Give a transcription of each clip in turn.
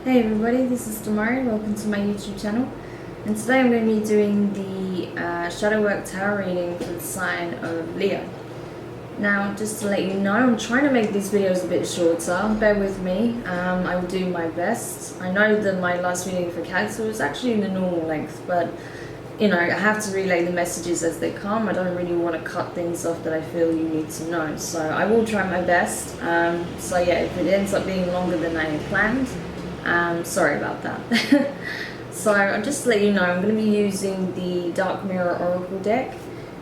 Hey everybody, this is Demari. Welcome to my YouTube channel. And today I'm going to be doing the shadow work tarot reading for the sign of Leo. Now, just to let you know, I'm trying to make these videos a bit shorter. Bear with me. I will do my best. I know that my last reading for Cancer was actually in the normal length, but you know, I have to relay the messages as they come. I don't really want to cut things off that I feel you need to know. So I will try my best. So yeah, if it ends up being longer than I had planned, sorry about that. So just to let you know, I'm going to be using the Dark Mirror Oracle deck,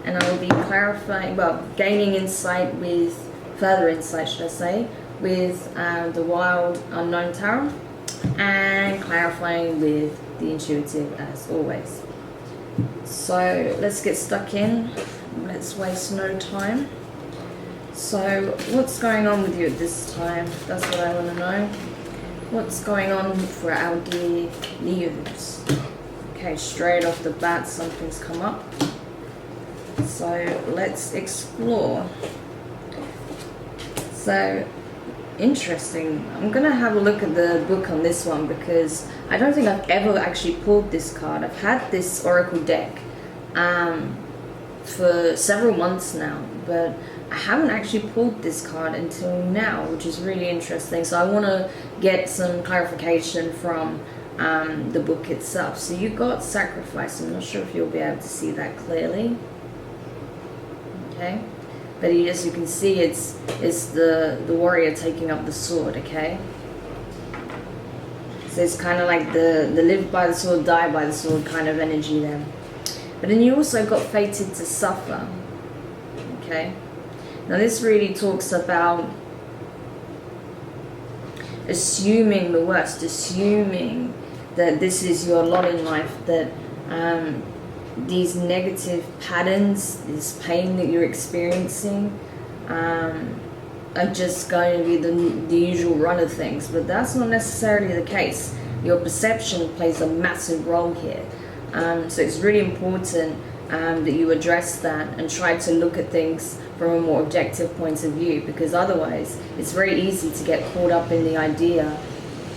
and I will be clarifying, gaining insight with, further insight should I say, with the Wild Unknown Tarot, and clarifying with the Intuitive as always. So let's get stuck in, let's waste no time. So what's going on with you at this time? That's what I want to know. What's going on for our dear Leos? Okay, straight off the bat something's come up. So let's explore. So interesting. I'm gonna have a look at the book on this one because I don't think I've ever actually pulled this card. I've had this Oracle deck for several months now, but I haven't actually pulled this card until now, which is really interesting. So I want to get some clarification from the book itself. So you got Sacrifice. I'm not sure if you'll be able to see that clearly. Okay, but as you can see, it's the warrior taking up the sword. Okay, so it's kind of like the live by the sword, die by the sword kind of energy there. But then you also got Fated to Suffer. Okay. Now this really talks about assuming the worst, assuming that this is your lot in life, that these negative patterns, this pain that you're experiencing are just going to be the usual run of things. But that's not necessarily the case. Your perception plays a massive role here. So it's really important that you address that and try to look at things from a more objective point of view, because otherwise it's very easy to get caught up in the idea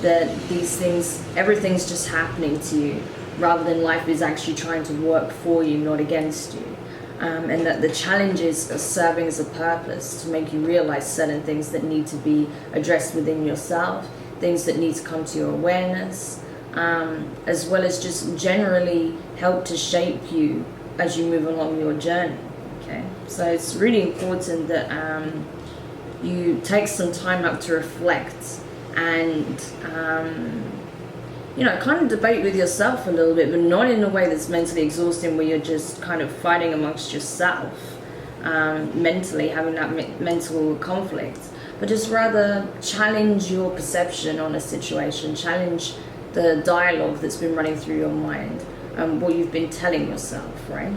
that these things, everything's just happening to you, rather than life is actually trying to work for you, not against you. And that the challenges are serving as a purpose to make you realize certain things that need to be addressed within yourself, things that need to come to your awareness, as well as just generally help to shape you as you move along your journey. Okay, so it's really important that you take some time out to reflect and you know, kind of debate with yourself a little bit, but not in a way that's mentally exhausting, where you're just kind of fighting amongst yourself, mentally having that mental conflict, but just rather challenge your perception on a situation, challenge the dialogue that's been running through your mind, what you've been telling yourself, right?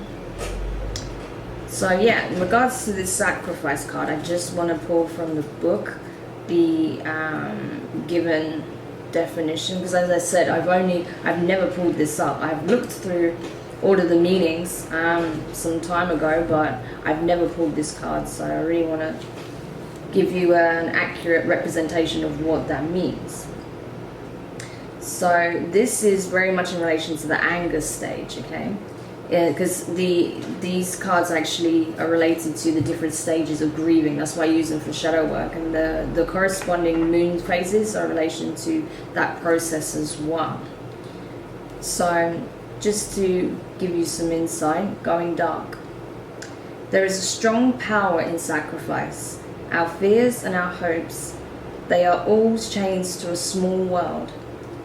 So yeah, in regards to this Sacrifice card, I just want to pull from the book the given definition, because as I said, I've never pulled this up. I've looked through all of the meanings some time ago, but I've never pulled this card, so I really want to give you an accurate representation of what that means. So this is very much in relation to the anger stage, okay? Because these cards actually are related to the different stages of grieving. That's why I use them for shadow work, and the corresponding moon phases are in relation to that process as well. So just to give you some insight, going dark. There is a strong power in sacrifice. Our fears and our hopes, they are all chains to a small world.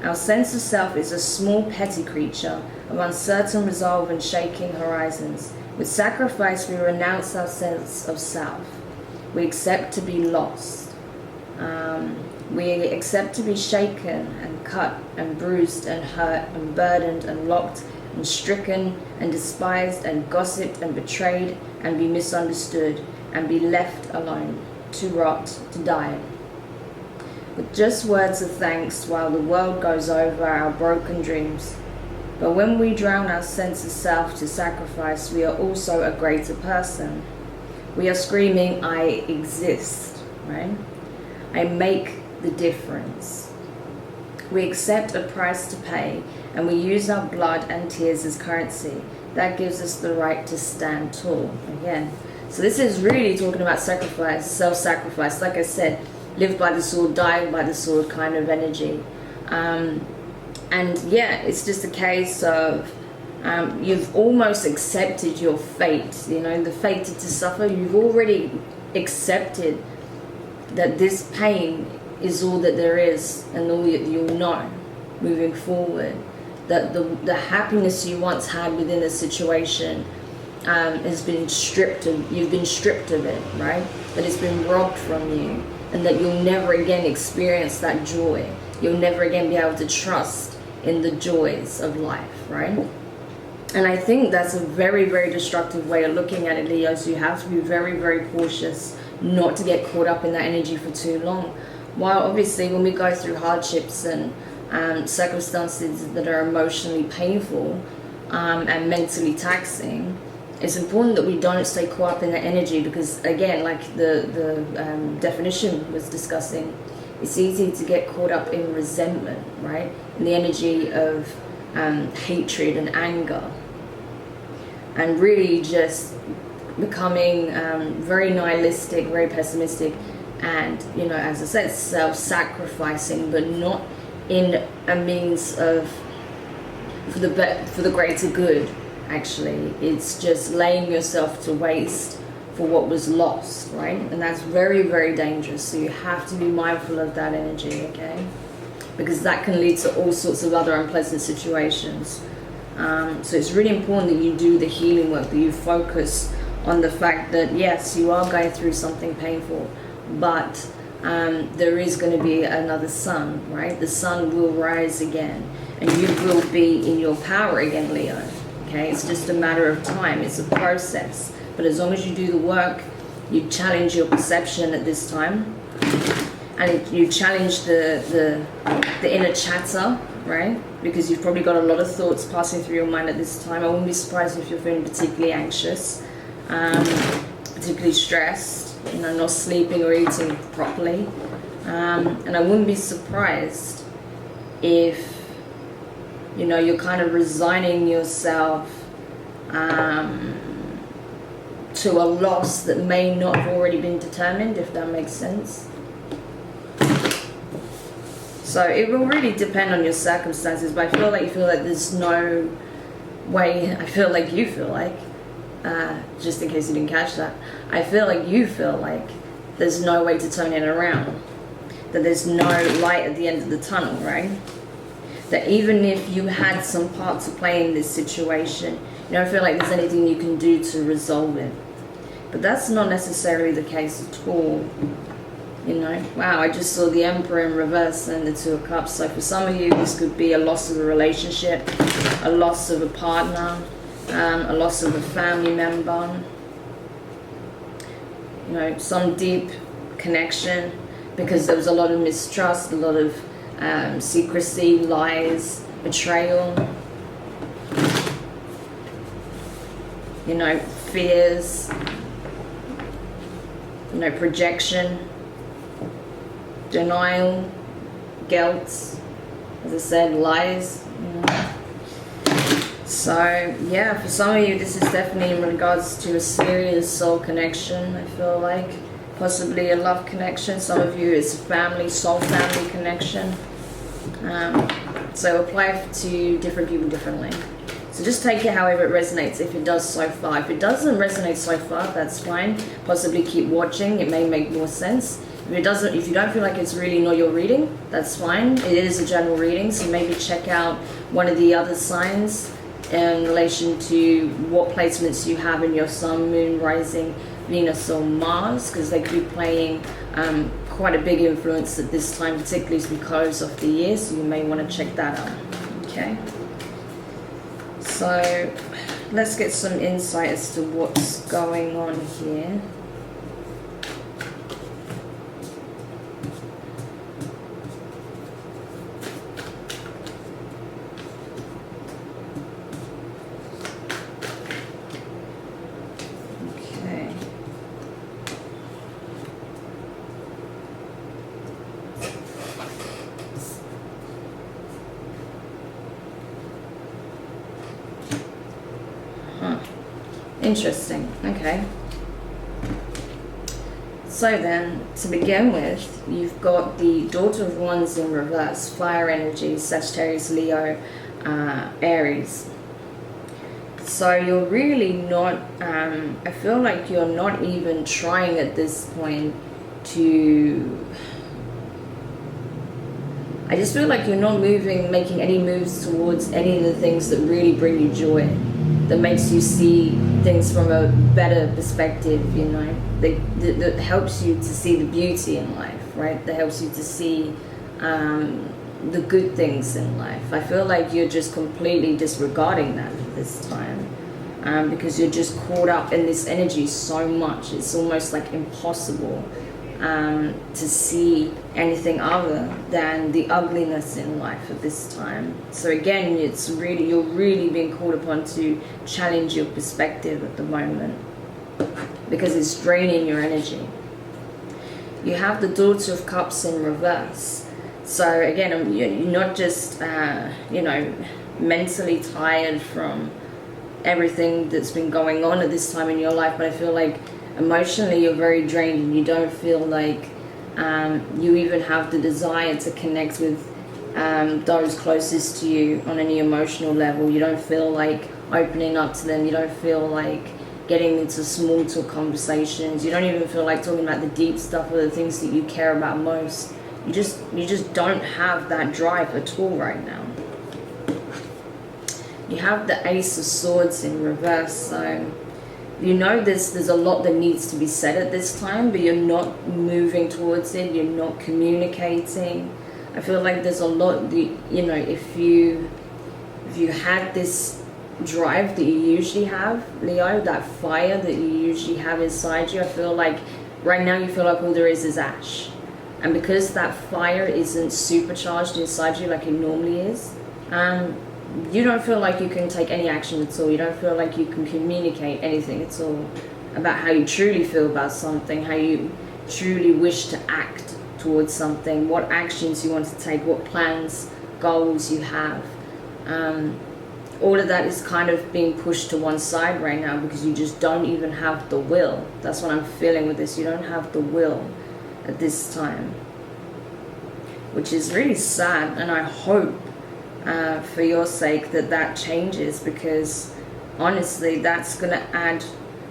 Our sense of self is a small petty creature of uncertain resolve and shaking horizons. With sacrifice we renounce our sense of self. We accept to be lost. We accept to be shaken and cut and bruised and hurt and burdened and locked and stricken and despised and gossiped and betrayed and be misunderstood and be left alone, to rot, to die. With just words of thanks while the world goes over our broken dreams. But when we drown our sense of self to sacrifice, we are also a greater person. We are screaming, I exist, right? I make the difference. We accept a price to pay, and we use our blood and tears as currency. That gives us the right to stand tall. Again. So this is really talking about sacrifice, self-sacrifice. Like I said, live by the sword, die by the sword kind of energy. And yeah, it's just a case of you've almost accepted your fate, you know, the fate to suffer. You've already accepted that this pain is all that there is and all that you'll know moving forward. That the happiness you once had within a situation has been stripped of, you've been stripped of it, right? That it's been robbed from you, and that you'll never again experience that joy. You'll never again be able to trust in the joys of life, right? And I think that's a very, very destructive way of looking at it, Leo. So you have to be very, very cautious not to get caught up in that energy for too long. While obviously when we go through hardships and circumstances that are emotionally painful and mentally taxing, it's important that we don't stay caught up in that energy, because again, like the definition was discussing, it's easy to get caught up in resentment, right? In the energy of hatred and anger, and really just becoming very nihilistic, very pessimistic, and, you know, as I said, self-sacrificing, but not in a means of for the greater good. Actually, it's just laying yourself to waste for what was lost, right? And that's very, very dangerous. So you have to be mindful of that energy, okay? Because that can lead to all sorts of other unpleasant situations. So it's really important that you do the healing work, that you focus on the fact that yes, you are going through something painful, but there is going to be another sun, right? The sun will rise again, and you will be in your power again, Leo. Okay, it's just a matter of time. It's a process. But as long as you do the work, you challenge your perception at this time, and you challenge the inner chatter, right? Because you've probably got a lot of thoughts passing through your mind at this time. I wouldn't be surprised if you're feeling particularly anxious, particularly stressed, you know, not sleeping or eating properly. And I wouldn't be surprised if, you know, you're kind of resigning yourself to a loss that may not have already been determined, if that makes sense. So it will really depend on your circumstances, but I feel like there's no way, I feel like you feel like, just in case you didn't catch that, I feel like you feel like there's no way to turn it around, that there's no light at the end of the tunnel, right? That even if you had some part to play in this situation, you don't feel like there's anything you can do to resolve it. But that's not necessarily the case at all. You know, wow, I just saw the Emperor in reverse and the Two of Cups. So for some of you, this could be a loss of a relationship, a loss of a partner, a loss of a family member, you know, some deep connection, because there was a lot of mistrust, a lot of secrecy, lies, betrayal, you know, fears, you know, projection, denial, guilt, as I said, lies, you know. So yeah, for some of you, this is definitely in regards to a serious soul connection, I feel like. Possibly a love connection. Some of you it's a family, soul family connection. So apply to different people differently. So just take it however it resonates, if it does so far. If it doesn't resonate so far, that's fine. Possibly keep watching, it may make more sense. If you don't feel like it's really not your reading, that's fine. It is a general reading, so maybe check out one of the other signs in relation to what placements you have in your sun, moon, rising, Venus or Mars, because they could be playing quite a big influence at this time, particularly as we close off the year, so you may want to check that out. Okay, so let's get some insight as to what's going on here. Interesting. Okay. So then, to begin with, you've got the Daughter of Wands in reverse, fire energy, Sagittarius, Leo, Aries. So you're really not, I feel like you're not even trying at this point to, I just feel like you're not making any moves towards any of the things that really bring you joy, that makes you see things from a better perspective, you know, that helps you to see the beauty in life, right? That helps you to see the good things in life. I feel like you're just completely disregarding that at this time, because you're just caught up in this energy so much. It's almost like impossible to see anything other than the ugliness in life at this time. So again, you're really being called upon to challenge your perspective at the moment, because it's draining your energy. You have the Daughter of Cups in reverse. So again, you're not just mentally tired from everything that's been going on at this time in your life, but I feel like emotionally you're very drained, and you don't feel like you even have the desire to connect with those closest to you on any emotional level. You don't feel like opening up to them. You don't feel like getting into small talk conversations. You don't even feel like talking about the deep stuff or the things that you care about most. You just don't have that drive at all right now. You have the Ace of Swords in reverse, so you know there's a lot that needs to be said at this time, but you're not moving towards it. You're not communicating. I feel like there's a lot that, you know, if you had this drive that you usually have, Leo, that fire that you usually have inside you, I feel like right now you feel like all there is ash. And because that fire isn't supercharged inside you like it normally is, you don't feel like you can take any action at all. You don't feel like you can communicate anything at all about how you truly feel about something, how you truly wish to act towards something, what actions you want to take, what plans, goals you have. All of that is kind of being pushed to one side right now, because you just don't even have the will. That's what I'm feeling with this. You don't have the will at this time, which is really sad, and I hope for your sake that changes, because honestly that's going to add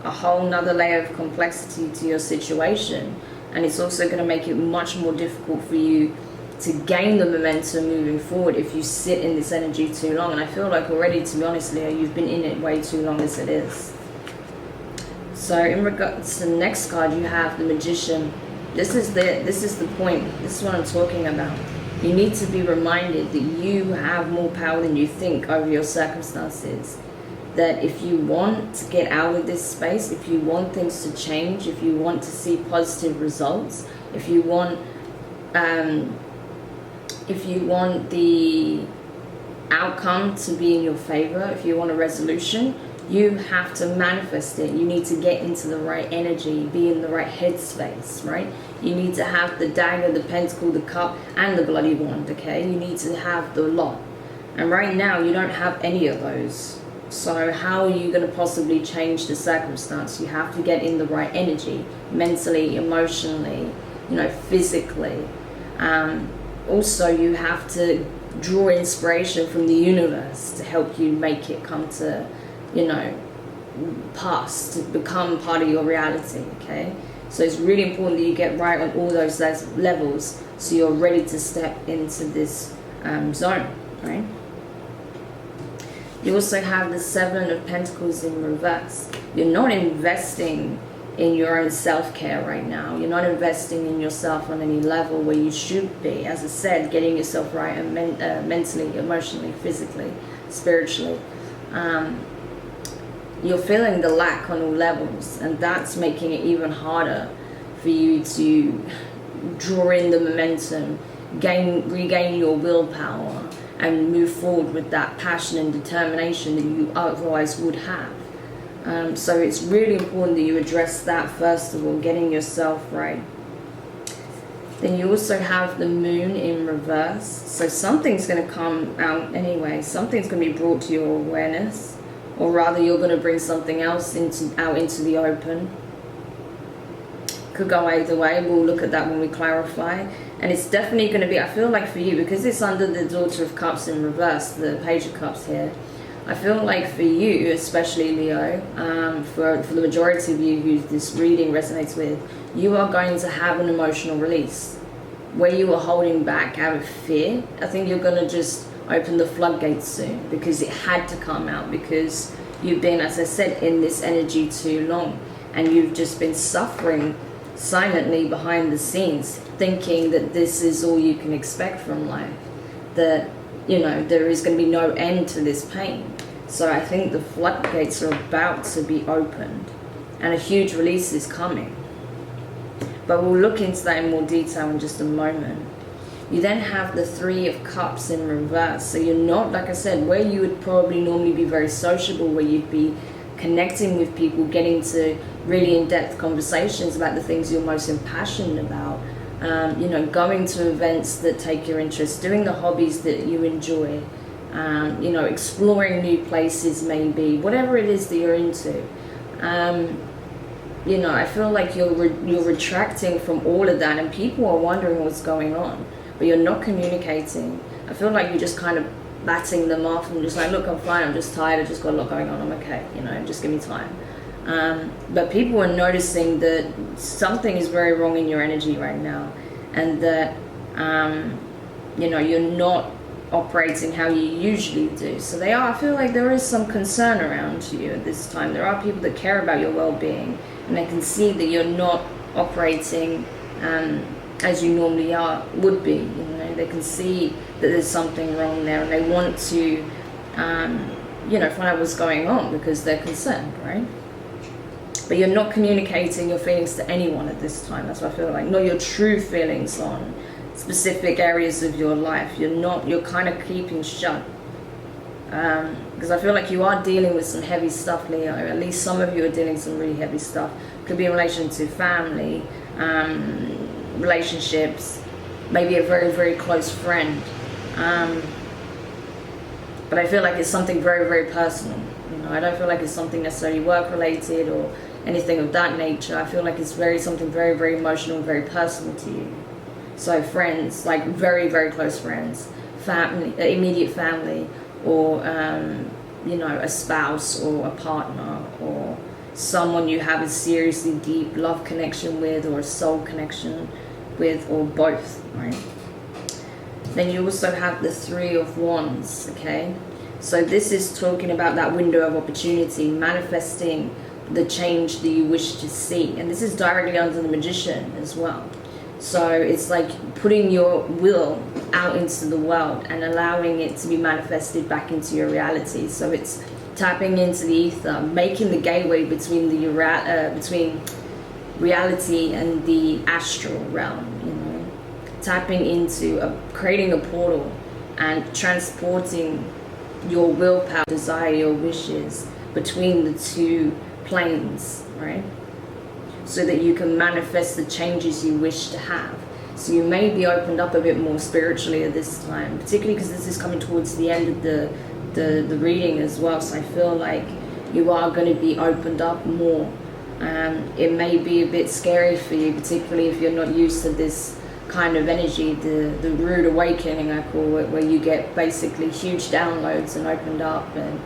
a whole nother layer of complexity to your situation, and it's also going to make it much more difficult for you to gain the momentum moving forward if you sit in this energy too long. And I feel like already, to be honest, Leo, you've been in it way too long as it is. So in regards to the next card, you have the Magician. This is the point. This is what I'm talking about. You need to be reminded that you have more power than you think over your circumstances. That if you want to get out of this space, if you want things to change, if you want to see positive results, if you want the outcome to be in your favor, if you want a resolution, you have to manifest it. You need to get into the right energy, be in the right headspace, right? You need to have the dagger, the pentacle, the cup, and the bloody wand, okay? You need to have the lot. And right now, you don't have any of those. So how are you going to possibly change the circumstance? You have to get in the right energy, mentally, emotionally, physically. Also, you have to draw inspiration from the universe to help you make it come to, pass, to become part of your reality, okay? So it's really important that you get right on all those levels, so you're ready to step into this zone, right? You also have the Seven of Pentacles in reverse. You're not investing in your own self-care right now. You're not investing in yourself on any level where you should be. As I said, getting yourself right and mentally, emotionally, physically, spiritually. You're feeling the lack on all levels, and that's making it even harder for you to draw in the momentum, regain your willpower, and move forward with that passion and determination that you otherwise would have. So it's really important that you address that first of all, getting yourself right. Then you also have the Moon in reverse. So something's going to come out anyway. Something's going to be brought to your awareness, or rather you're going to bring something else out into the open. Could go either way. We'll look at that when we clarify. And it's definitely going to be, I feel like for you, because it's under the Daughter of Cups in reverse, the Page of Cups here, I feel like for you, especially Leo, for the majority of you who this reading resonates with, you are going to have an emotional release. Where you were holding back out of fear, I think you're going to just open the floodgates soon, because it had to come out, because you've been, as I said, in this energy too long, and you've just been suffering silently behind the scenes, thinking that this is all you can expect from life, that, you know, there is going to be no end to this pain. So I think the floodgates are about to be opened, and a huge release is coming. But we'll look into that in more detail in just a moment. You then have the Three of Cups in reverse. So you're not, like I said, where you would probably normally be very sociable, where you'd be connecting with people, getting to really in-depth conversations about the things you're most impassioned about, you know, going to events that take your interest, doing the hobbies that you enjoy, you know, exploring new places maybe, whatever it is that you're into. You know, I feel like you're retracting from all of that, and people are wondering what's going on, but you're not communicating. I feel like you're just kind of batting them off and just like, look, I'm fine, I'm just tired, I've just got a lot going on, I'm okay, you know, just give me time. But people are noticing that something is very wrong in your energy right now, and that, you know, you're not operating how you usually do. So I feel like there is some concern around you at this time. There are people that care about your well-being, and they can see that you're not operating as you normally would be. You know, they can see that there's something wrong there, and they want to, you know, find out what's going on because they're concerned, right? But you're not communicating your feelings to anyone at this time. That's what I feel like. Not your true feelings on specific areas of your life. You're kind of keeping shut. Because I feel like you are dealing with some heavy stuff, Leo. At least some of you are dealing with some really heavy stuff. Could be in relation to family, relationships, maybe a very, very close friend. But I feel like it's something very, very personal. You know, I don't feel like it's something necessarily work-related or anything of that nature. I feel like it's something very, very emotional and very personal to you. So friends, like very, very close friends, family, immediate family, or you know, a spouse or a partner, or someone you have a seriously deep love connection with, or a soul connection with, or both, right? Then you also have the Three of Wands, okay? So this is talking about that window of opportunity, manifesting the change that you wish to see. And this is directly under the Magician as well. So it's like putting your will out into the world and allowing it to be manifested back into your reality. So it's tapping into the ether, making the gateway between between reality and the astral realm, you know, tapping into creating a portal and transporting your willpower, desire, your wishes between the two planes, right? So that you can manifest the changes you wish to have. So you may be opened up a bit more spiritually at this time, particularly because this is coming towards the end of the reading as well. So I feel like you are going to be opened up more. It may be a bit scary for you, particularly if you're not used to this kind of energy, the rude awakening, I call it, where you get basically huge downloads and opened up, and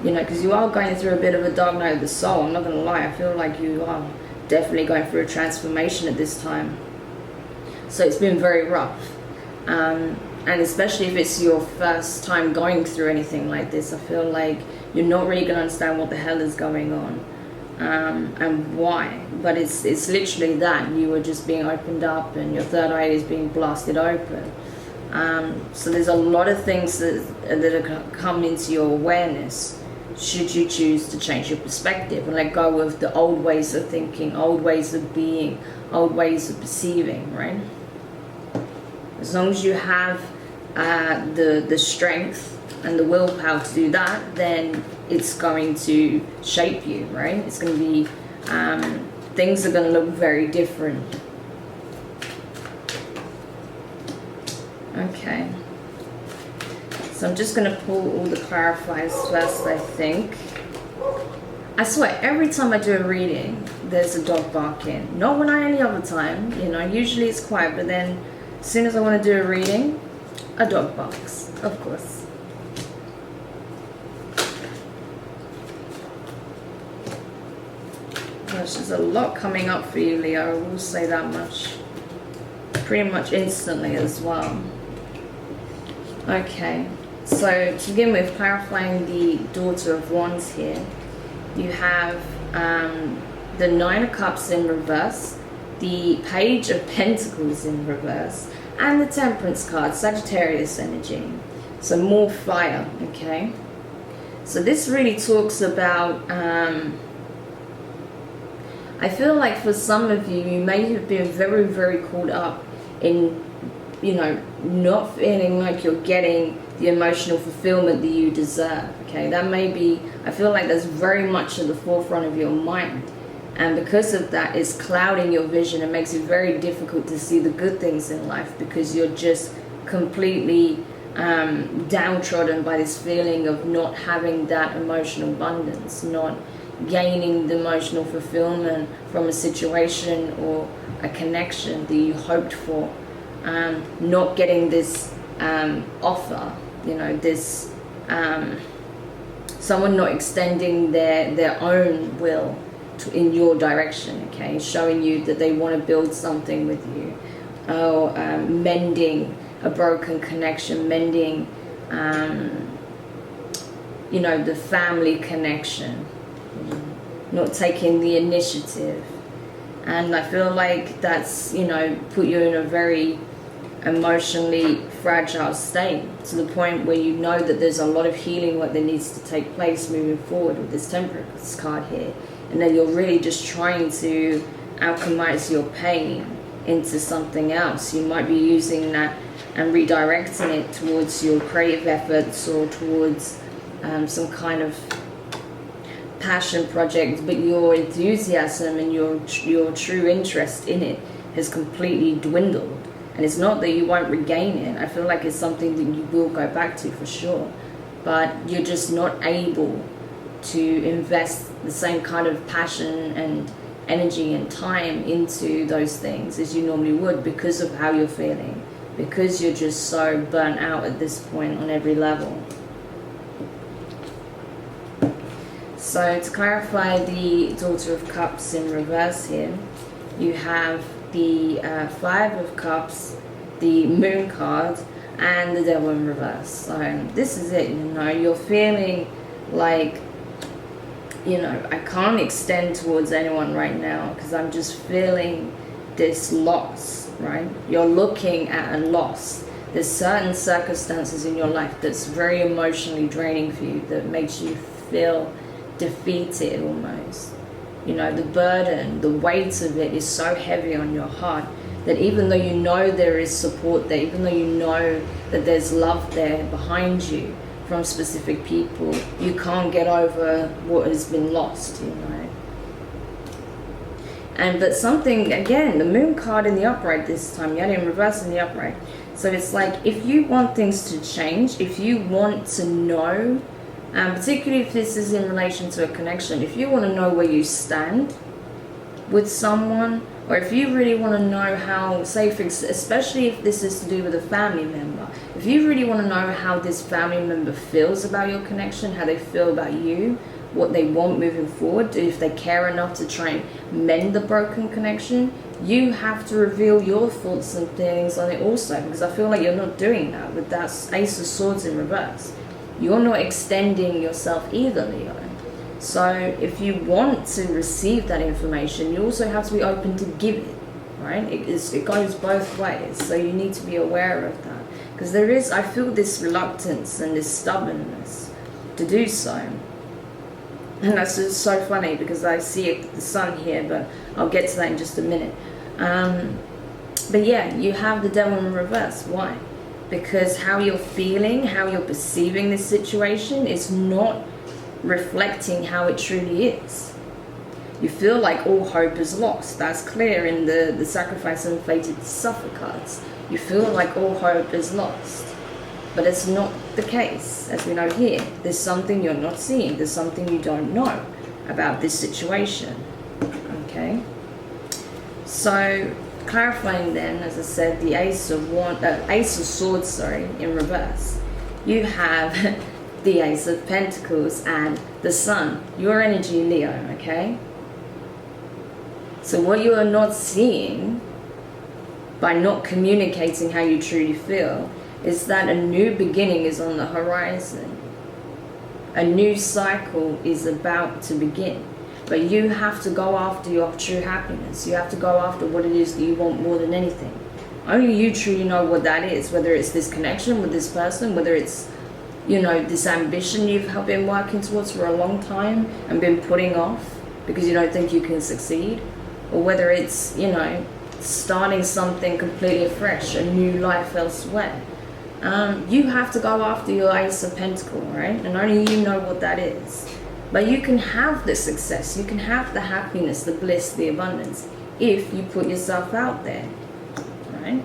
you know, because you are going through a bit of a dark night of the soul. I'm not going to lie, I feel like you are definitely going through a transformation at this time. So it's been very rough, and especially if it's your first time going through anything like this, I feel like you're not really going to understand what the hell is going on, and why. But it's literally that you are just being opened up, and your third eye is being blasted open. So there's a lot of things that are coming into your awareness, should you choose to change your perspective and let go of the old ways of thinking, old ways of being, old ways of perceiving, right? As long as you have the strength and the willpower to do that, then it's going to shape you, right? It's going to be, things are going to look very different. Okay. So I'm just going to pull all the clarifiers first, I think. I swear, every time I do a reading, there's a dog barking. Not when any other time, you know, usually it's quiet, but then as soon as I want to do a reading, a dog barks, of course. Gosh, there's a lot coming up for you, Leo, I will say that much. Pretty much instantly as well. Okay, so to begin with, clarifying the Daughter of Wands here, you have the Nine of Cups in reverse, the Page of Pentacles in reverse, and the Temperance card, Sagittarius energy. So more fire, okay? So this really talks about, I feel like for some of you, you may have been very, very caught up in, you know, not feeling like you're getting the emotional fulfillment that you deserve, okay? That may be, I feel like that's very much at the forefront of your mind. And because of that, it's clouding your vision and makes it very difficult to see the good things in life, because you're just completely downtrodden by this feeling of not having that emotional abundance, not gaining the emotional fulfillment from a situation or a connection that you hoped for, not getting this offer, you know, this someone not extending their own will in your direction, okay, showing you that they want to build something with you, or mending a broken connection, mending you know, the family connection, not taking the initiative. And I feel like that's, you know, put you in a very emotionally fragile state, to the point where you know that there's a lot of healing work that needs to take place moving forward with this Temperance card here, and then you're really just trying to alchemize your pain into something else. You might be using that and redirecting it towards your creative efforts or towards some kind of passion project, but your enthusiasm and your true interest in it has completely dwindled. And it's not that you won't regain it. I feel like it's something that you will go back to for sure, but you're just not able to invest the same kind of passion and energy and time into those things as you normally would, because of how you're feeling, because you're just so burnt out at this point on every level. So to clarify the Daughter of Cups in reverse here, you have the Five of Cups, the Moon card, and the Devil in reverse. So this is it, you know, you're feeling like, you know, I can't extend towards anyone right now because I'm just feeling this loss, right? You're looking at a loss. There's certain circumstances in your life that's very emotionally draining for you, that makes you feel defeated almost. You know, the burden, the weight of it is so heavy on your heart that even though you know there is support there, even though you know that there's love there behind you from specific people, you can't get over what has been lost, you know. And but something, again, the Moon card in the upright this time, you had it in reverse in the upright. So it's like, if you want things to change, if you want to know, particularly if this is in relation to a connection, if you want to know where you stand with someone, or if you really want to know how, say, especially if this is to do with a family member, if you really want to know how this family member feels about your connection, how they feel about you, what they want moving forward, if they care enough to try and mend the broken connection, you have to reveal your thoughts and feelings on it also, because I feel like you're not doing that with that Ace of Swords in reverse. You're not extending yourself either, Leo. So if you want to receive that information, you also have to be open to give it, right? It goes both ways. So you need to be aware of that, because there is, I feel this reluctance and this stubbornness to do so. And that's just so funny because I see the sun here, but I'll get to that in just a minute. But yeah, you have the Devil in reverse. Why? Because how you're feeling, how you're perceiving this situation is not reflecting how it truly is. You feel like all hope is lost. That's clear in the Sacrifice and Fated Suffer cards. You feel like all hope is lost. But it's not the case, as we know here. There's something you're not seeing. There's something you don't know. about this situation. Okay, so clarifying then, as I said, the Ace of Swords, in reverse. You have the Ace of Pentacles and the Sun, your energy, Leo. Okay, so what you are not seeing by not communicating how you truly feel is that a new beginning is on the horizon. A new cycle is about to begin. But you have to go after your true happiness. You have to go after what it is that you want more than anything. Only you truly know what that is, whether it's this connection with this person, whether it's, you know, this ambition you've been working towards for a long time and been putting off because you don't think you can succeed, or whether it's, you know, starting something completely fresh, a new life elsewhere. You have to go after your Ace of Pentacles, right? And only you know what that is. But you can have the success, you can have the happiness, the bliss, the abundance, if you put yourself out there, right?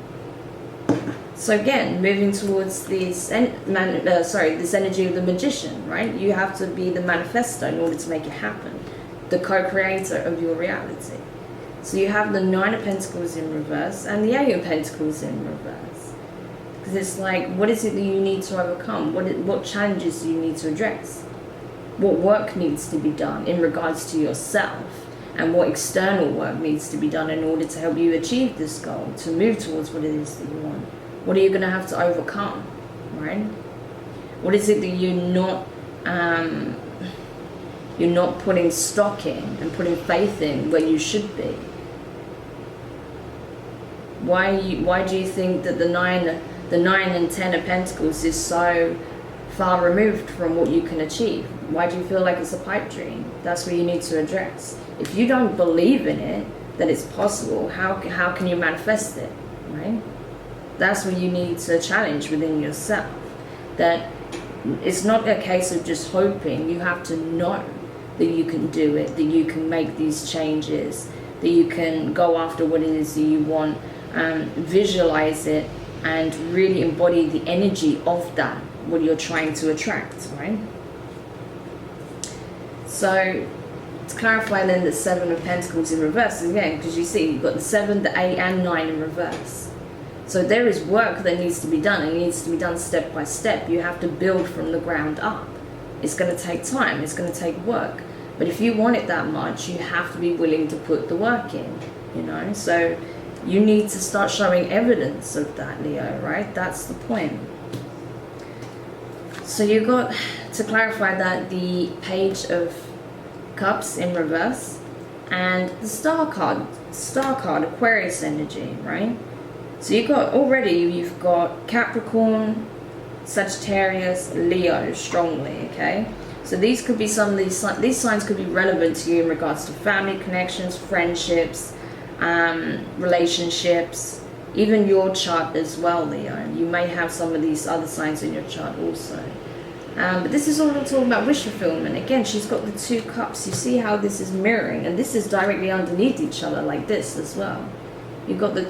So again, moving towards this energy of the Magician, right? You have to be the manifestor in order to make it happen, the co-creator of your reality. So you have the Nine of Pentacles in reverse and the Eight of Pentacles in reverse. Because it's like, what is it that you need to overcome? What challenges do you need to address? What work needs to be done in regards to yourself? And what external work needs to be done in order to help you achieve this goal, to move towards what it is that you want? What are you going to have to overcome, right? What is it that you're not putting stock in and putting faith in where you should be? Why do you think that the nine and 10 of Pentacles is so far removed from what you can achieve? Why do you feel like it's a pipe dream? That's what you need to address. If you don't believe in it, that it's possible, how can you manifest it, right? That's what you need to challenge within yourself. That it's not a case of just hoping. You have to know that you can do it, that you can make these changes, that you can go after what it is that you want, visualize it, and really embody the energy of that, what you're trying to attract, right? So to clarify then, the Seven of Pentacles in reverse again, because you see you've got the 7, the 8 and 9 in reverse. So there is work that needs to be done. It needs to be done step by step. You have to build from the ground up. It's going to take time, it's going to take work, but if you want it that much, you have to be willing to put the work in, you know. So you need to start showing evidence of that, Leo, right? That's the point. So you got, to clarify that, the Page of Cups in reverse and the Star card, Aquarius energy, right? So you've got Capricorn, Sagittarius, Leo strongly, okay? So these could be some of these signs could be relevant to you in regards to family connections, friendships, relationships, even your chart as well, Leo. You may have some of these other signs in your chart also. But this is all talking about wish fulfillment. Again, she's got the 2 cups. You see how this is mirroring, and this is directly underneath each other like this as well. You've got the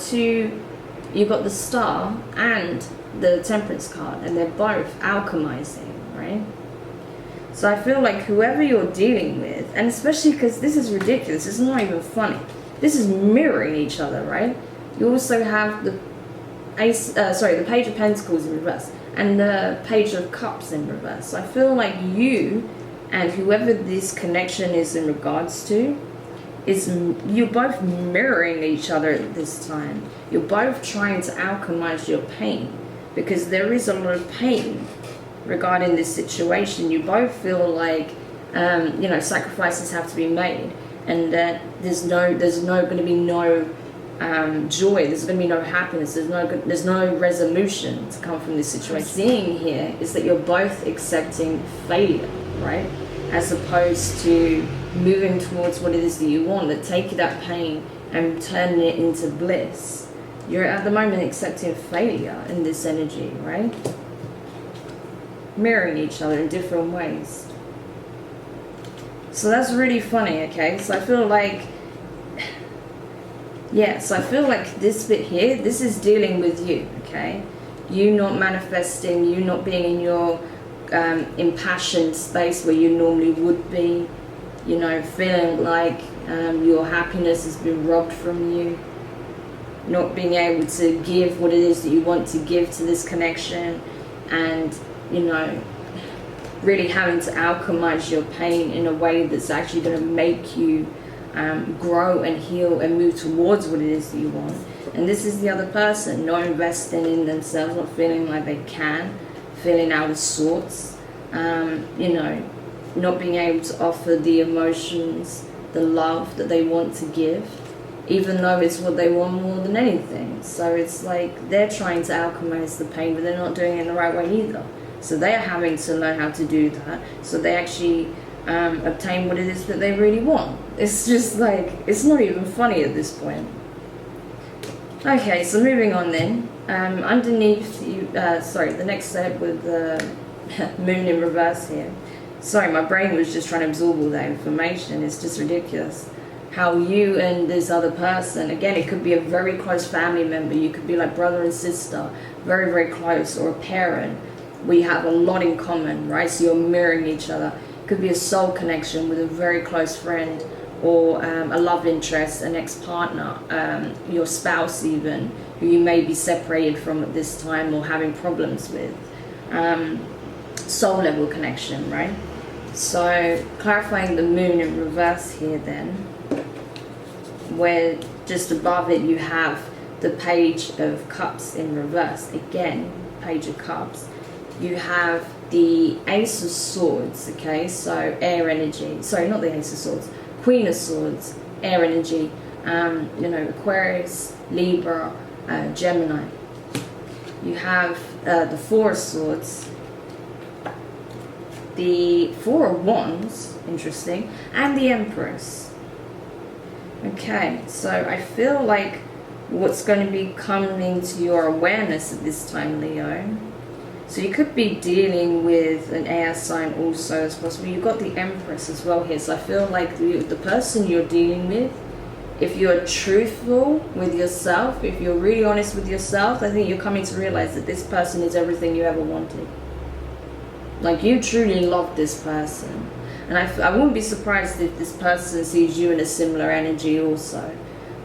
Star and the Temperance card, and they're both alchemizing, right? So I feel like whoever you're dealing with, and especially because this is ridiculous, it's not even funny, this is mirroring each other, right? You also have the the Page of Pentacles in reverse and the Page of Cups in reverse. So I feel like you and whoever this connection is in regards to, you're both mirroring each other at this time. You're both trying to alchemize your pain, because there is a lot of pain regarding this situation. You both feel like sacrifices have to be made, and that there's going to be no joy, there's going to be no happiness, there's no resolution to come from this situation. What I'm seeing here is that you're both accepting failure, right? As opposed to moving towards what it is that you want, that take that pain and turning it into bliss. You're at the moment accepting failure in this energy, right? Mirroring each other in different ways. So that's really funny, okay? So I feel like, this bit here, this is dealing with you, okay? You not manifesting, you not being in your impassioned space where you normally would be. you know, feeling like your happiness has been robbed from you, not being able to give what it is that you want to give to this connection, and, you know, really having to alchemize your pain in a way that's actually going to make you grow and heal and move towards what it is that you want. And this is the other person, not investing in themselves, not feeling like they can, feeling out of sorts, you know, not being able to offer the emotions, the love that they want to give, even though it's what they want more than anything. So it's like they're trying to alchemize the pain, but they're not doing it in the right way either. So they are having to learn how to do that, so they actually obtain what it is that they really want. It's just like, it's not even funny at this point. Okay, so moving on then. Underneath you, the next step with the moon in reverse here. Sorry, my brain was just trying to absorb all that information. It's just ridiculous. How you and this other person, again, it could be a very close family member. You could be like brother and sister, very, very close, or a parent. We have a lot in common, right? So you're mirroring each other. It could be a soul connection with a very close friend, or a love interest, an ex-partner, your spouse even, who you may be separated from at this time or having problems with. Soul level connection, right? So clarifying the moon in reverse here then, where just above it you have the page of cups in reverse. Again, page of cups. You have the ace of swords, okay? So air energy. Sorry, not the ace of swords. Queen of swords, air energy. You know, Aquarius, Libra, Gemini. You have the four of swords, the four of wands, interesting, and the empress. Okay, so I feel like what's going to be coming to your awareness at this time, Leo. So you could be dealing with an air sign also as possible. You've got the empress as well here. So I feel like the person you're dealing with, if you're truthful with yourself, if you're really honest with yourself, I think you're coming to realize that this person is everything you ever wanted. Like, you truly love this person. And I wouldn't be surprised if this person sees you in a similar energy also.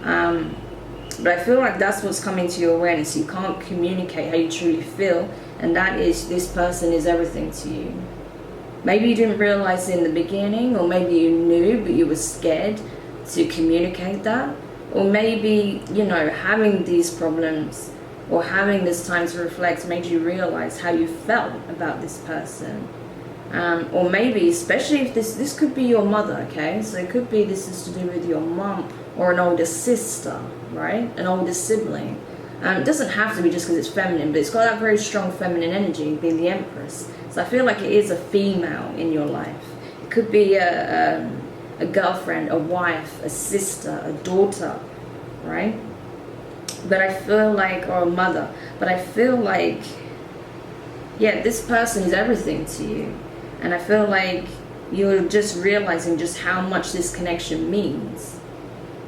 But I feel like that's what's coming to your awareness. You can't communicate how you truly feel, and that is, this person is everything to you. Maybe you didn't realize in the beginning, or maybe you knew but you were scared to communicate that. Or maybe, you know, having these problems or having this time to reflect made you realize how you felt about this person. Or maybe, especially if this could be your mother, okay? So it could be this is to do with your mom or an older sister, right? An older sibling. It doesn't have to be just because it's feminine, but it's got that very strong feminine energy, being the empress. So I feel like it is a female in your life. It could be a girlfriend, a wife, a sister, a daughter, right? But I feel like, or a mother, but I feel like, yeah, this person is everything to you. And I feel like you're just realizing just how much this connection means.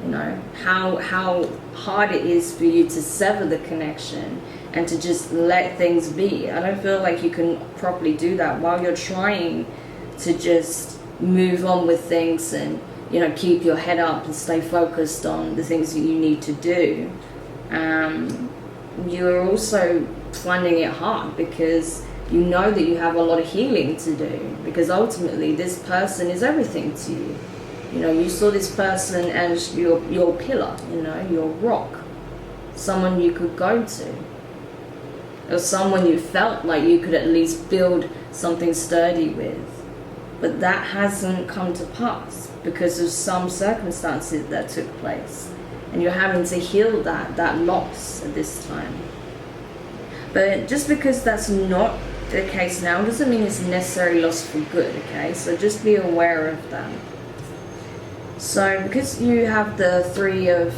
You know, how hard it is for you to sever the connection and to just let things be. I don't feel like you can properly do that while you're trying to just move on with things and, you know, keep your head up and stay focused on the things that you need to do. You're also finding it hard because you know that you have a lot of healing to do, because ultimately this person is everything to you. You know, you saw this person as your pillar, you know, your rock, someone you could go to, or someone you felt like you could at least build something sturdy with. But that hasn't come to pass because of some circumstances that took place, and you're having to heal that loss at this time. But just because that's not the case now doesn't mean it's necessarily lost for good, okay? So just be aware of that. So because you have the Three of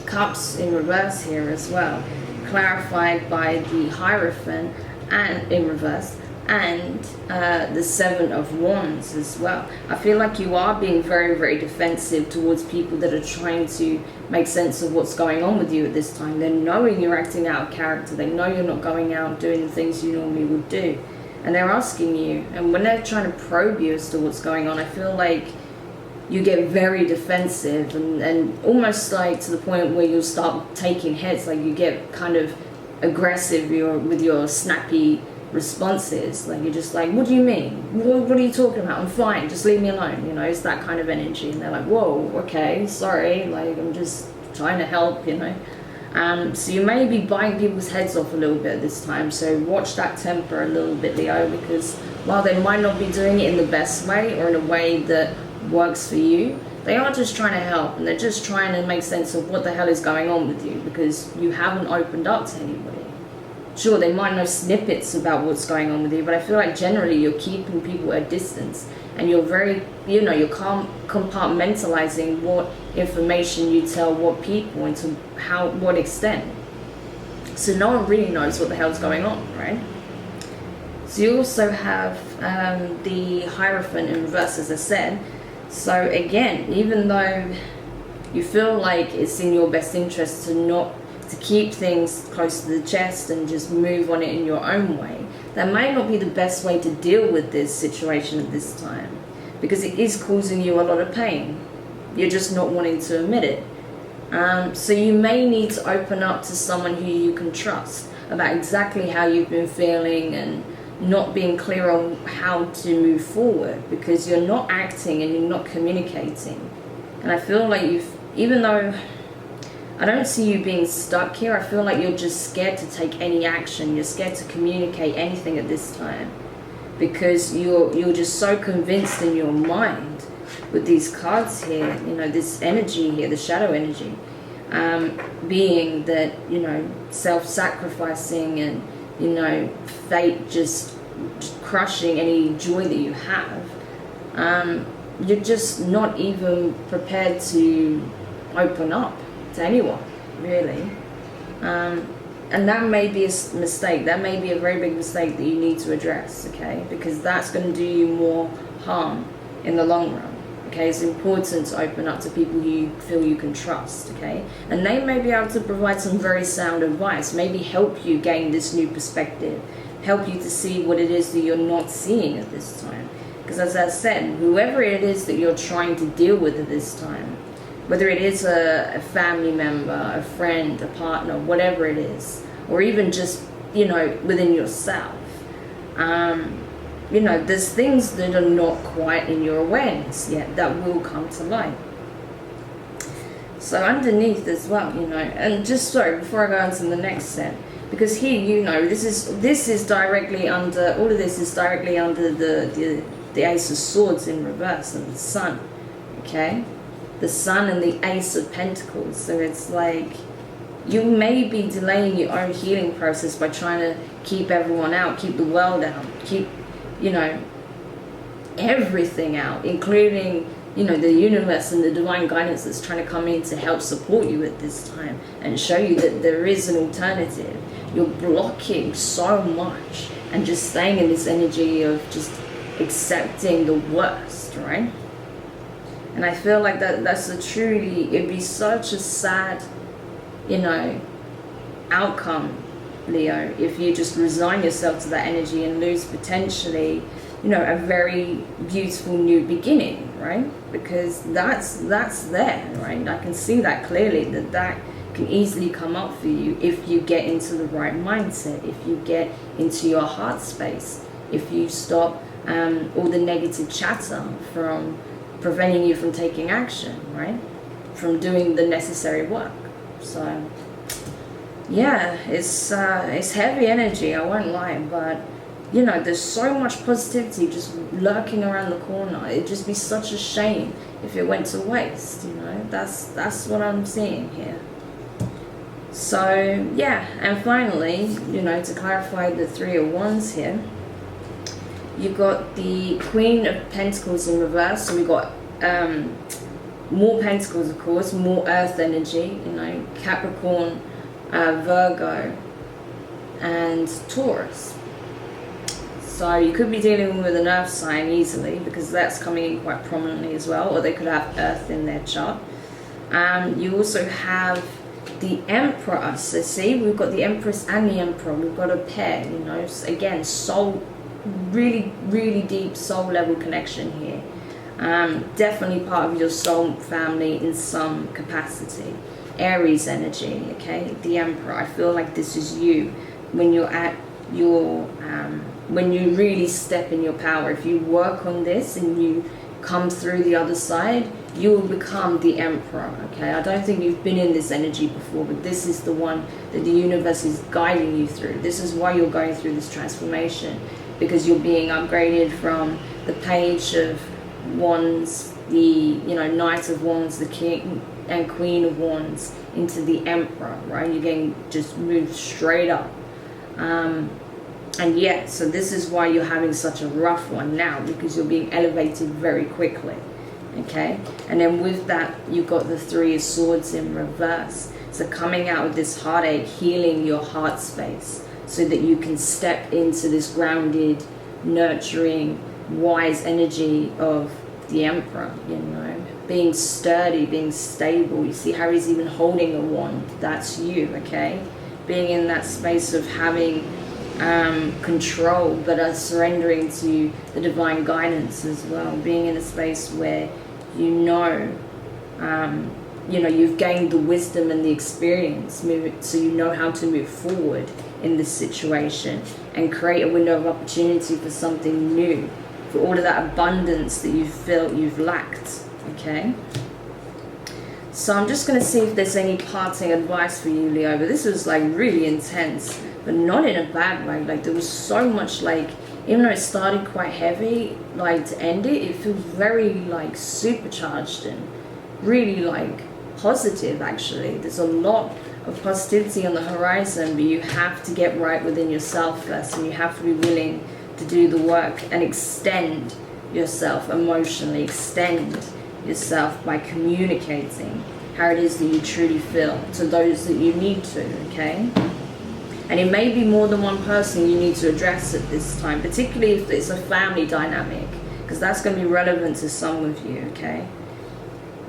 Cups in reverse here as well, clarified by the Hierophant and in reverse, and the Seven of Wands as well. I feel like you are being very, very defensive towards people that are trying to make sense of what's going on with you at this time. They're knowing you're acting out of character. They know you're not going out and doing the things you normally would do. and they're asking you, and when they're trying to probe you as to what's going on, I feel like you get very defensive and almost like to the point where you'll start taking hits, like you get kind of aggressive with your snappy responses. Like you're just like, what do you mean? What are you talking about? I'm fine, just leave me alone. You know, it's that kind of energy. And they're like, whoa, okay, sorry, like I'm just trying to help, you know. So you may be biting people's heads off a little bit this time, so watch that temper a little bit, Leo, because while they might not be doing it in the best way or in a way that works for you, they are just trying to help, and they're just trying to make sense of what the hell is going on with you, because you haven't opened up to anybody. Sure, they might know snippets about what's going on with you, but I feel like generally you're keeping people at a distance, and you're very, you know, you're compartmentalizing what information you tell what people and to what extent. So no one really knows what the hell's going on, right? So you also have the Hierophant in reverse, as I said. So again, even though you feel like it's in your best interest to keep things close to the chest and just move on it in your own way, that might not be the best way to deal with this situation at this time, because it is causing you a lot of pain. You're just not wanting to admit it. So you may need to open up to someone who you can trust about exactly how you've been feeling and not being clear on how to move forward, because you're not acting and you're not communicating. And I feel like even though I don't see you being stuck here, I feel like you're just scared to take any action. You're scared to communicate anything at this time, because you're just so convinced in your mind with these cards here, you know, this energy here, the shadow energy, being that, you know, self-sacrificing and, you know, fate just crushing any joy that you have. You're just not even prepared to open up to anyone, really. And that may be a mistake. That may be a very big mistake that you need to address, okay? Because that's going to do you more harm in the long run, okay? It's important to open up to people who you feel you can trust, okay? And they may be able to provide some very sound advice, maybe help you gain this new perspective, help you to see what it is that you're not seeing at this time. Because as I said, whoever it is that you're trying to deal with at this time, whether it is a family member, a friend, a partner, whatever it is, or even just, you know, within yourself, you know, there's things that are not quite in your awareness yet that will come to light. So underneath as well, you know, and just sorry, before I go on to the next set, because here, you know, this is directly under, all of this is directly under the Ace of Swords in reverse and the Sun, okay? The Sun and the Ace of Pentacles. So it's like you may be delaying your own healing process by trying to keep everyone out, keep the world out, keep, you know, everything out, including, you know, the universe and the divine guidance that's trying to come in to help support you at this time and show you that there is an alternative. You're blocking so much and just staying in this energy of just accepting the worst, right? And I feel like that's it'd be such a sad, you know, outcome, Leo, if you just resign yourself to that energy and lose potentially, you know, a very beautiful new beginning, right? Because that's there, right? I can see that clearly, that can easily come up for you if you get into the right mindset, if you get into your heart space, if you stop all the negative chatter from preventing you from taking action, right? From doing the necessary work. So yeah, it's heavy energy, I won't lie, but you know, there's so much positivity just lurking around the corner. It'd just be such a shame if it went to waste, you know. That's what I'm seeing here. So yeah, and finally, you know, to clarify the Three of Wands here, you've got the Queen of Pentacles in reverse. So we've got more Pentacles, of course, more Earth energy, you know, Capricorn, Virgo, and Taurus. So you could be dealing with an Earth sign easily, because that's coming in quite prominently as well, or they could have Earth in their chart. You also have the Emperor. So see, we've got the Empress and the Emperor. We've got a pair, you know, again, soul really, really deep soul level connection here. Definitely part of your soul family in some capacity. Aries energy, okay? The Emperor. I feel like this is you when you're at your, when you really step in your power. If you work on this and you come through the other side, you will become the Emperor, okay? I don't think you've been in this energy before, but this is the one that the universe is guiding you through. This is why you're going through this transformation, because you're being upgraded from the Page of Wands, the, you know, Knight of Wands, the King and Queen of Wands, into the Emperor, right? You're getting just moved straight up. And yeah, so this is why you're having such a rough one now, because you're being elevated very quickly, okay? And then with that, you've got the Three of Swords in reverse. So coming out of this heartache, healing your heart space so that you can step into this grounded, nurturing, wise energy of the Emperor, you know? Being sturdy, being stable. You see how he's even holding a wand? That's you, okay? Being in that space of having control, but are surrendering to the divine guidance as well. Being in a space where you know, you've gained the wisdom and the experience, so you know how to move forward in this situation and create a window of opportunity for something new, for all of that abundance that you felt you've lacked, okay? So I'm just going to see if there's any parting advice for you, Leo. But this was like really intense, but not in a bad way. Like there was so much, like, even though it started quite heavy, like to end it, it feels very like supercharged and really like positive actually. There's a lot of positivity on the horizon, but you have to get right within yourself first, and you have to be willing to do the work and extend yourself emotionally, extend yourself by communicating how it is that you truly feel to those that you need to, okay? And it may be more than one person you need to address at this time, particularly if it's a family dynamic, because that's going to be relevant to some of you, okay?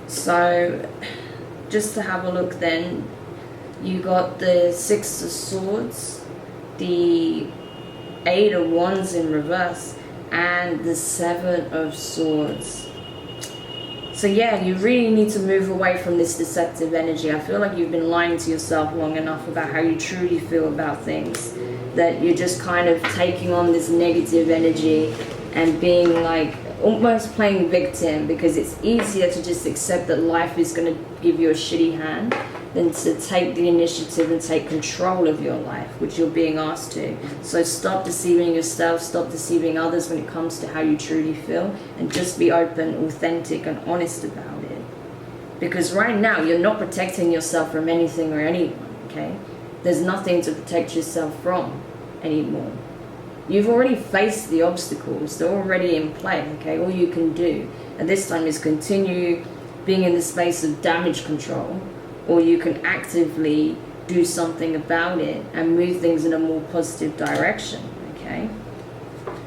So just to have a look then, you got the Six of Swords, the Eight of Wands in reverse, and the Seven of Swords. So yeah, you really need to move away from this deceptive energy. I feel like you've been lying to yourself long enough about how you truly feel about things, that you're just kind of taking on this negative energy and being like almost playing victim, because it's easier to just accept that life is going to give you a shitty hand than to take the initiative and take control of your life, which you're being asked to. So stop deceiving yourself, stop deceiving others when it comes to how you truly feel, and just be open, authentic, and honest about it. Because right now, you're not protecting yourself from anything or anyone, okay? There's nothing to protect yourself from anymore. You've already faced the obstacles, they're already in play, okay? All you can do at this time is continue being in the space of damage control, or you can actively do something about it and move things in a more positive direction, okay?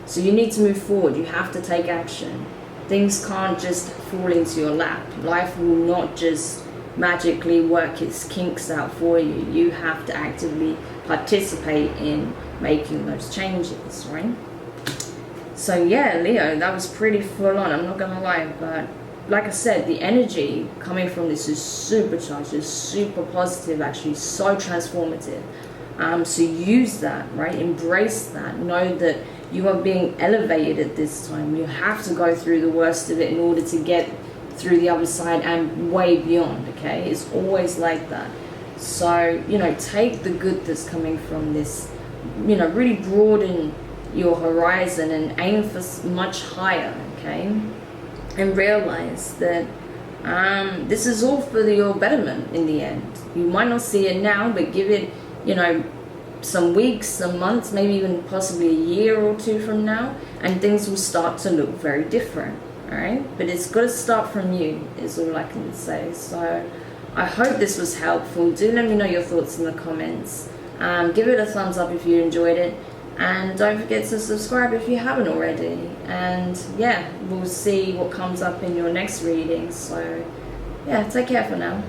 So you need to move forward. You have to take action. Things can't just fall into your lap. Life will not just magically work its kinks out for you. You have to actively participate in making those changes, right? So yeah, Leo, that was pretty full on, I'm not gonna lie, but like I said, the energy coming from this is supercharged, it's super positive actually, so transformative. So use that, right? Embrace that. Know that you are being elevated at this time. You have to go through the worst of it in order to get through the other side and way beyond, okay? It's always like that. So, take the good that's coming from this, really broaden your horizon and aim for much higher, okay? And realize that this is all for your betterment in the end. You might not see it now, but give it, some weeks, some months, maybe even possibly a year or two from now, and things will start to look very different, all right? But it's got to start from you, is all I can say. So I hope this was helpful. Do let me know your thoughts in the comments. Give it a thumbs up if you enjoyed it. And don't forget to subscribe if you haven't already. And yeah, we'll see what comes up in your next reading. So yeah, take care for now.